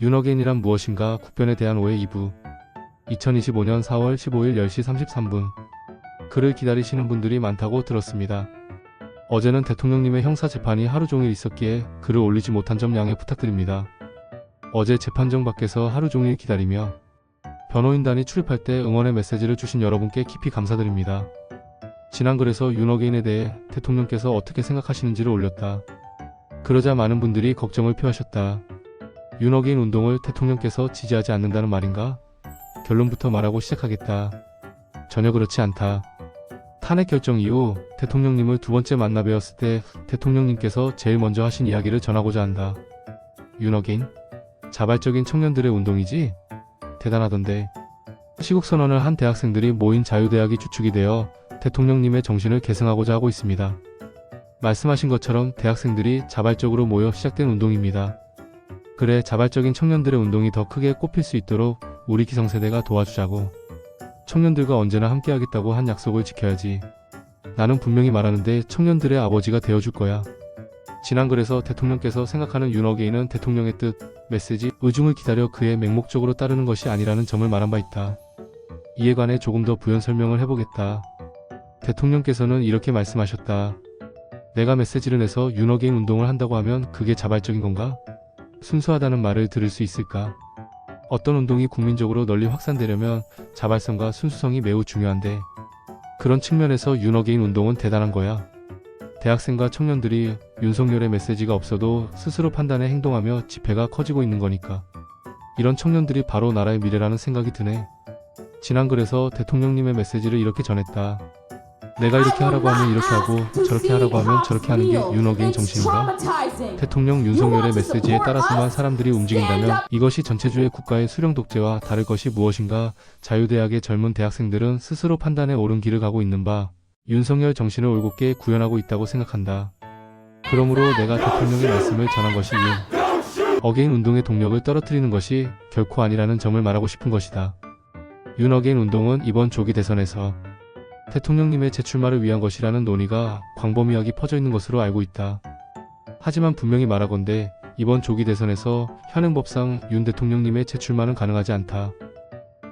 윤어게인이란 무엇인가 국변에 대한 오해 2부 2025년 4월 15일 10시 33분 그를 기다리시는 분들이 많다고 들었습니다. 어제는 대통령님의 형사재판이 하루 종일 있었기에 글을 올리지 못한 점 양해 부탁드립니다. 어제 재판정 밖에서 하루 종일 기다리며 변호인단이 출입할 때 응원의 메시지를 주신 여러분께 깊이 감사드립니다. 지난 글에서 윤어게인에 대해 대통령께서 어떻게 생각하시는지를 올렸다. 그러자 많은 분들이 걱정을 표하셨다. 윤어게인 운동을 대통령께서 지지하지 않는다는 말인가? 결론부터 말하고 시작하겠다. 전혀 그렇지 않다. 탄핵 결정 이후 대통령님을 두 번째 만나 뵈었을 때 대통령님께서 제일 먼저 하신 이야기를 전하고자 한다. 윤어게인? 자발적인 청년들의 운동이지? 대단하던데. 시국선언을 한 대학생들이 모인 자유대학이 주축이 되어 대통령님의 정신을 계승하고자 하고 있습니다. 말씀하신 것처럼 대학생들이 자발적으로 모여 시작된 운동입니다. 그래, 자발적인 청년들의 운동이 더 크게 꼽힐 수 있도록 우리 기성세대가 도와주자고. 청년들과 언제나 함께하겠다고 한 약속을 지켜야지. 나는 분명히 말하는데 청년들의 아버지가 되어줄 거야. 지난 글에서 대통령께서 생각하는 윤어게인은 대통령의 뜻, 메시지, 의중을 기다려 그의 맹목적으로 따르는 것이 아니라는 점을 말한 바 있다. 이에 관해 조금 더 부연 설명을 해보겠다. 대통령께서는 이렇게 말씀하셨다. 내가 메시지를 내서 윤어게인 운동을 한다고 하면 그게 자발적인 건가? 순수하다는 말을 들을 수 있을까? 어떤 운동이 국민적으로 널리 확산되려면 자발성과 순수성이 매우 중요한데 그런 측면에서 윤어게인 운동은 대단한 거야. 대학생과 청년들이 윤석열의 메시지가 없어도 스스로 판단해 행동하며 집회가 커지고 있는 거니까. 이런 청년들이 바로 나라의 미래라는 생각이 드네. 지난 글에서 대통령님의 메시지를 이렇게 전했다. 내가 이렇게 하라고 하면 이렇게 하고 저렇게 하라고 하면 저렇게 하는 게 윤어게인 정신인가? 대통령 윤석열의 메시지에 따라서만 사람들이 움직인다면 이것이 전체주의 국가의 수령 독재와 다를 것이 무엇인가? 자유대학의 젊은 대학생들은 스스로 판단해 옳은 길을 가고 있는 바 윤석열 정신을 올곧게 구현하고 있다고 생각한다. 그러므로 내가 대통령의 말씀을 전한 것이 윤어게인 운동의 동력을 떨어뜨리는 것이 결코 아니라는 점을 말하고 싶은 것이다. 윤어게인 운동은 이번 조기 대선에서 대통령님의 재출마를 위한 것이라는 논의가 광범위하게 퍼져 있는 것으로 알고 있다. 하지만 분명히 말하건대 이번 조기 대선에서 현행법상 윤 대통령님의 재출마는 가능하지 않다.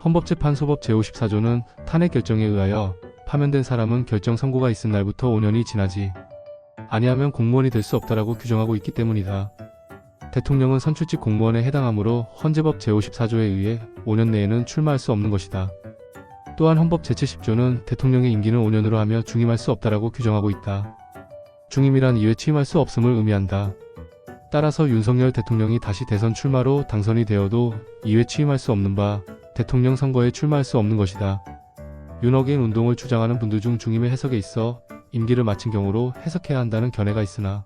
헌법재판소법 제54조는 탄핵 결정에 의하여 파면된 사람은 결정 선고가 있은 날부터 5년이 지나지 아니하면 공무원이 될 수 없다라고 규정하고 있기 때문이다. 대통령은 선출직 공무원에 해당하므로 헌재법 제54조에 의해 5년 내에는 출마할 수 없는 것이다. 또한 헌법 제70조는 대통령의 임기는 5년으로 하며 중임할 수 없다라고 규정하고 있다. 중임이란 2회 취임할 수 없음을 의미한다. 따라서 윤석열 대통령이 다시 대선 출마로 당선이 되어도 2회 취임할 수 없는 바 대통령 선거에 출마할 수 없는 것이다. 윤어게인 운동을 주장하는 분들 중 중임의 해석에 있어 임기를 마친 경우로 해석해야 한다는 견해가 있으나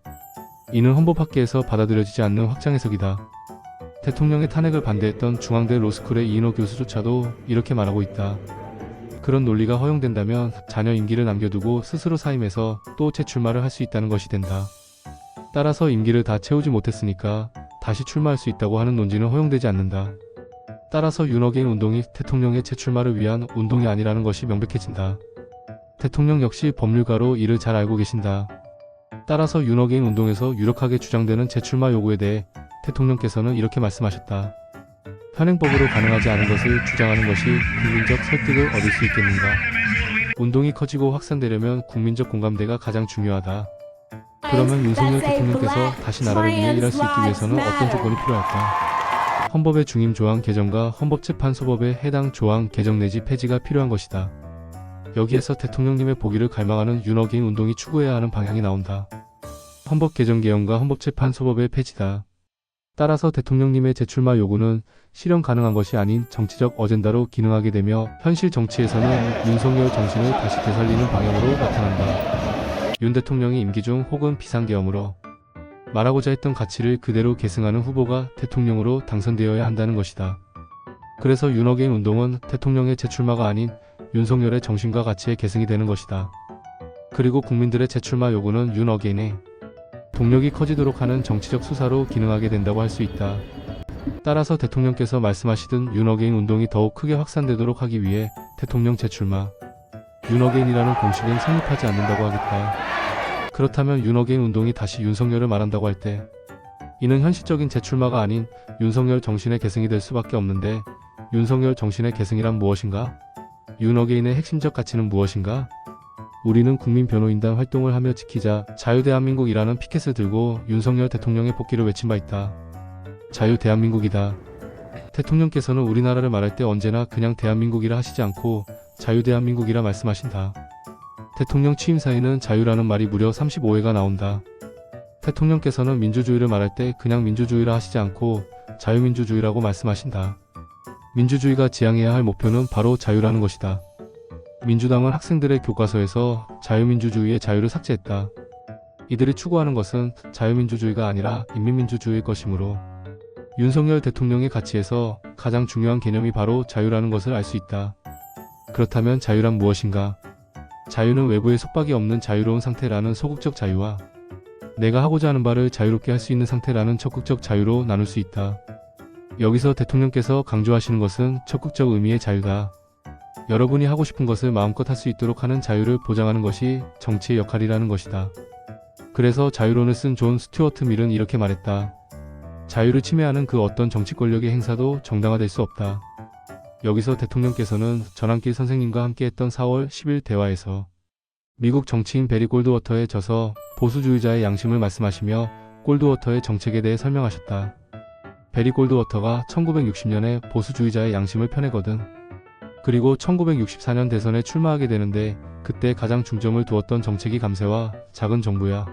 이는 헌법학계에서 받아들여지지 않는 확장 해석이다. 대통령의 탄핵을 반대했던 중앙대 로스쿨의 이인호 교수조차도 이렇게 말하고 있다. 그런 논리가 허용된다면 자녀 임기를 남겨두고 스스로 사임해서 또 재출마를 할 수 있다는 것이 된다. 따라서 임기를 다 채우지 못했으니까 다시 출마할 수 있다고 하는 논지는 허용되지 않는다. 따라서 윤어게인 운동이 대통령의 재출마를 위한 운동이 아니라는 것이 명백해진다. 대통령 역시 법률가로 이를 잘 알고 계신다. 따라서 윤어게인 운동에서 유력하게 주장되는 재출마 요구에 대해 대통령께서는 이렇게 말씀하셨다. 현행법으로 가능하지 않은 것을 주장하는 것이 국민적 설득을 얻을 수 있겠는가? 운동이 커지고 확산되려면 국민적 공감대가 가장 중요하다. 그러면 윤석열 대통령께서 다시 나라를 위해 일할 수 있기 위해서는 어떤 조건이 필요할까? 헌법의 중임 조항 개정과 헌법재판소법의 해당 조항 개정 내지 폐지가 필요한 것이다. 여기에서 대통령님의 보기를 갈망하는 윤어게인 운동이 추구해야 하는 방향이 나온다. 헌법 개정 개헌과 헌법재판소법의 폐지다. 따라서 대통령님의 재출마 요구는 실현 가능한 것이 아닌 정치적 어젠다로 기능하게 되며 현실 정치에서는 윤석열 정신을 다시 되살리는 방향으로 나타난다. 윤 대통령이 임기 중 혹은 비상계엄으로 말하고자 했던 가치를 그대로 계승하는 후보가 대통령으로 당선되어야 한다는 것이다. 그래서 윤어게인 운동은 대통령의 재출마가 아닌 윤석열의 정신과 가치의 계승이 되는 것이다. 그리고 국민들의 재출마 요구는 윤어게인의 동력이 커지도록 하는 정치적 수사로 기능하게 된다고 할 수 있다. 따라서 대통령께서 말씀하시던 윤어게인 운동이 더욱 크게 확산되도록 하기 위해 대통령 재출마, 윤어게인이라는 공식은 성립하지 않는다고 하겠다. 그렇다면 윤어게인 운동이 다시 윤석열을 말한다고 할 때 이는 현실적인 재출마가 아닌 윤석열 정신의 계승이 될 수밖에 없는데 윤석열 정신의 계승이란 무엇인가? 윤어게인의 핵심적 가치는 무엇인가? 우리는 국민변호인단 활동을 하며 지키자 자유대한민국이라는 피켓을 들고 윤석열 대통령의 복귀를 외친 바 있다. 자유대한민국이다. 대통령께서는 우리나라를 말할 때 언제나 그냥 대한민국이라 하시지 않고 자유대한민국이라 말씀하신다. 대통령 취임사에는 자유라는 말이 무려 35회가 나온다. 대통령께서는 민주주의를 말할 때 그냥 민주주의라 하시지 않고 자유민주주의라고 말씀하신다. 민주주의가 지향해야 할 목표는 바로 자유라는 것이다. 민주당은 학생들의 교과서에서 자유민주주의의 자유를 삭제했다. 이들이 추구하는 것은 자유민주주의가 아니라 인민민주주의일 것이므로 윤석열 대통령의 가치에서 가장 중요한 개념이 바로 자유라는 것을 알 수 있다. 그렇다면 자유란 무엇인가? 자유는 외부의 속박이 없는 자유로운 상태라는 소극적 자유와 내가 하고자 하는 바를 자유롭게 할 수 있는 상태라는 적극적 자유로 나눌 수 있다. 여기서 대통령께서 강조하시는 것은 적극적 의미의 자유다. 여러분이 하고 싶은 것을 마음껏 할 수 있도록 하는 자유를 보장하는 것이 정치의 역할이라는 것이다. 그래서 자유론을 쓴 존 스튜어트 밀은 이렇게 말했다. 자유를 침해하는 그 어떤 정치 권력의 행사도 정당화될 수 없다. 여기서 대통령께서는 전환길 선생님과 함께했던 4월 10일 대화에서 미국 정치인 베리 골드워터에 져서 보수주의자의 양심을 말씀하시며 골드워터의 정책에 대해 설명하셨다. 베리 골드워터가 1960년에 보수주의자의 양심을 펴내거든. 그리고 1964년 대선에 출마하게 되는데 그때 가장 중점을 두었던 정책이 감세와 작은 정부야.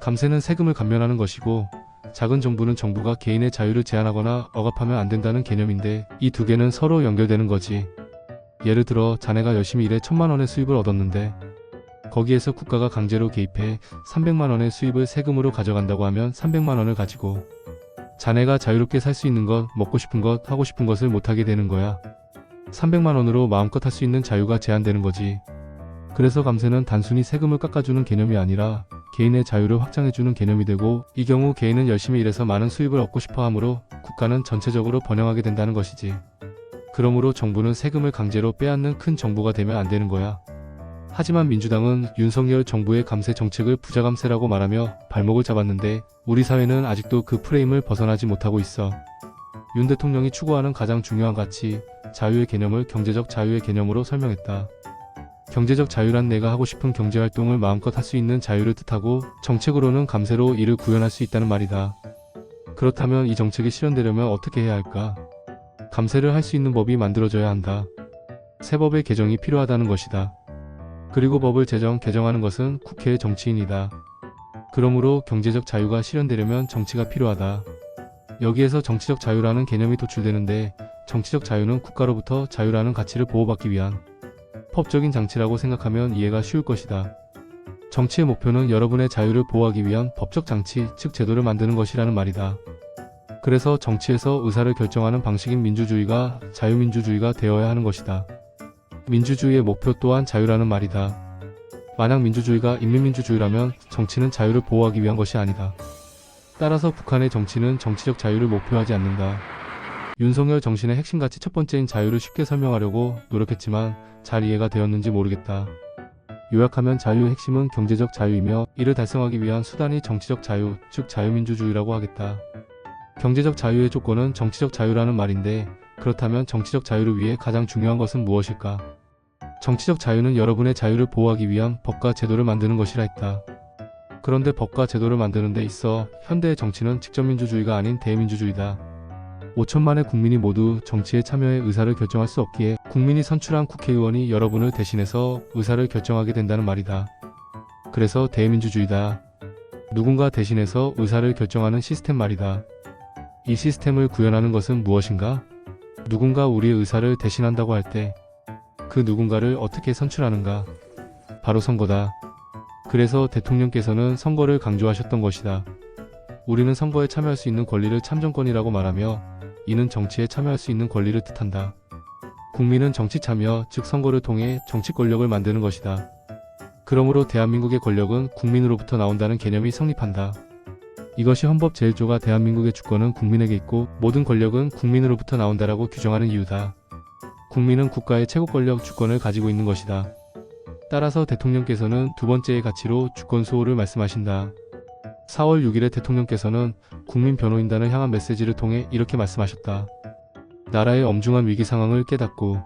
감세는 세금을 감면하는 것이고 작은 정부는 정부가 개인의 자유를 제한하거나 억압하면 안 된다는 개념인데 이 두 개는 서로 연결되는 거지. 예를 들어 자네가 열심히 일해 1000만 원의 수입을 얻었는데 거기에서 국가가 강제로 개입해 300만 원의 수입을 세금으로 가져간다고 하면 300만 원을 가지고 자네가 자유롭게 살 수 있는 것, 먹고 싶은 것, 하고 싶은 것을 못하게 되는 거야. 300만 원으로 마음껏 할 수 있는 자유가 제한되는 거지. 그래서 감세는 단순히 세금을 깎아주는 개념이 아니라 개인의 자유를 확장해주는 개념이 되고 이 경우 개인은 열심히 일해서 많은 수입을 얻고 싶어 하므로 국가는 전체적으로 번영하게 된다는 것이지. 그러므로 정부는 세금을 강제로 빼앗는 큰 정부가 되면 안 되는 거야. 하지만 민주당은 윤석열 정부의 감세 정책을 부자감세라고 말하며 발목을 잡았는데 우리 사회는 아직도 그 프레임을 벗어나지 못하고 있어. 윤 대통령이 추구하는 가장 중요한 가치, 자유의 개념을 경제적 자유의 개념으로 설명했다. 경제적 자유란 내가 하고 싶은 경제활동을 마음껏 할 수 있는 자유를 뜻하고 정책으로는 감세로 이를 구현할 수 있다는 말이다. 그렇다면 이 정책이 실현되려면 어떻게 해야 할까? 감세를 할 수 있는 법이 만들어져야 한다. 새 법의 개정이 필요하다는 것이다. 그리고 법을 개정하는 것은 국회의 정치인이다. 그러므로 경제적 자유가 실현되려면 정치가 필요하다. 여기에서 정치적 자유라는 개념이 도출되는데 정치적 자유는 국가로부터 자유라는 가치를 보호받기 위한 법적인 장치라고 생각하면 이해가 쉬울 것이다. 정치의 목표는 여러분의 자유를 보호하기 위한 법적 장치, 즉 제도를 만드는 것이라는 말이다. 그래서 정치에서 의사를 결정하는 방식인 민주주의가 자유민주주의가 되어야 하는 것이다. 민주주의의 목표 또한 자유라는 말이다. 만약 민주주의가 인민민주주의라면 정치는 자유를 보호하기 위한 것이 아니다. 따라서 북한의 정치는 정치적 자유를 목표하지 않는다. 윤석열 정신의 핵심 가치 첫 번째인 자유를 쉽게 설명하려고 노력했지만 잘 이해가 되었는지 모르겠다. 요약하면 자유의 핵심은 경제적 자유이며 이를 달성하기 위한 수단이 정치적 자유, 즉 자유민주주의라고 하겠다. 경제적 자유의 조건은 정치적 자유라는 말인데 그렇다면 정치적 자유를 위해 가장 중요한 것은 무엇일까? 정치적 자유는 여러분의 자유를 보호하기 위한 법과 제도를 만드는 것이라 했다. 그런데 법과 제도를 만드는 데 있어 현대의 정치는 직접민주주의가 아닌 대민주주의다. 5천만의 국민이 모두 정치에 참여해 의사를 결정할 수 없기에 국민이 선출한 국회의원이 여러분을 대신해서 의사를 결정하게 된다는 말이다. 그래서 대민주주의다. 누군가 대신해서 의사를 결정하는 시스템 말이다. 이 시스템을 구현하는 것은 무엇인가? 누군가 우리의 의사를 대신한다고 할 때 그 누군가를 어떻게 선출하는가? 바로 선거다. 그래서 대통령께서는 선거를 강조하셨던 것이다. 우리는 선거에 참여할 수 있는 권리를 참정권이라고 말하며 이는 정치에 참여할 수 있는 권리를 뜻한다. 국민은 정치 참여, 즉 선거를 통해 정치 권력을 만드는 것이다. 그러므로 대한민국의 권력은 국민으로부터 나온다는 개념이 성립한다. 이것이 헌법 제1조가 대한민국의 주권은 국민에게 있고 모든 권력은 국민으로부터 나온다라고 규정하는 이유다. 국민은 국가의 최고 권력 주권을 가지고 있는 것이다. 따라서 대통령께서는 두 번째의 가치로 주권 수호를 말씀하신다. 4월 6일에 대통령께서는 국민변호인단을 향한 메시지를 통해 이렇게 말씀하셨다. 나라의 엄중한 위기 상황을 깨닫고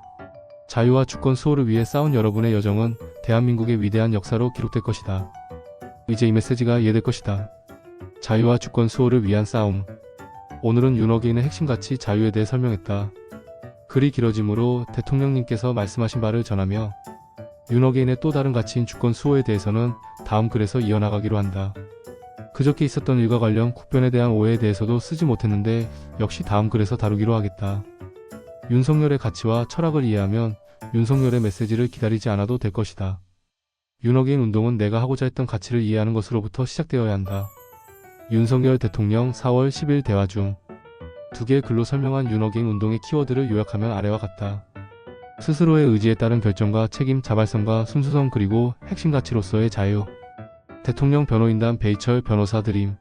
자유와 주권 수호를 위해 싸운 여러분의 여정은 대한민국의 위대한 역사로 기록될 것이다. 이제 이 메시지가 이해될 것이다. 자유와 주권 수호를 위한 싸움. 오늘은 윤호개인의 핵심 가치 자유에 대해 설명했다. 글이 길어지므로 대통령님께서 말씀하신 바를 전하며 윤호개인의 또 다른 가치인 주권 수호에 대해서는 다음 글에서 이어나가기로 한다. 그저께 있었던 일과 관련 국변에 대한 오해에 대해서도 쓰지 못했는데 역시 다음 글에서 다루기로 하겠다. 윤석열의 가치와 철학을 이해하면 윤석열의 메시지를 기다리지 않아도 될 것이다. 윤호개인 운동은 내가 하고자 했던 가치를 이해하는 것으로부터 시작되어야 한다. 윤석열 대통령 4월 10일 대화 중 두 개의 글로 설명한 윤호개인 운동의 키워드를 요약하면 아래와 같다. 스스로의 의지에 따른 결정과 책임, 자발성과 순수성 그리고 핵심 가치로서의 자유. 대통령 변호인단 베이철 변호사 드림.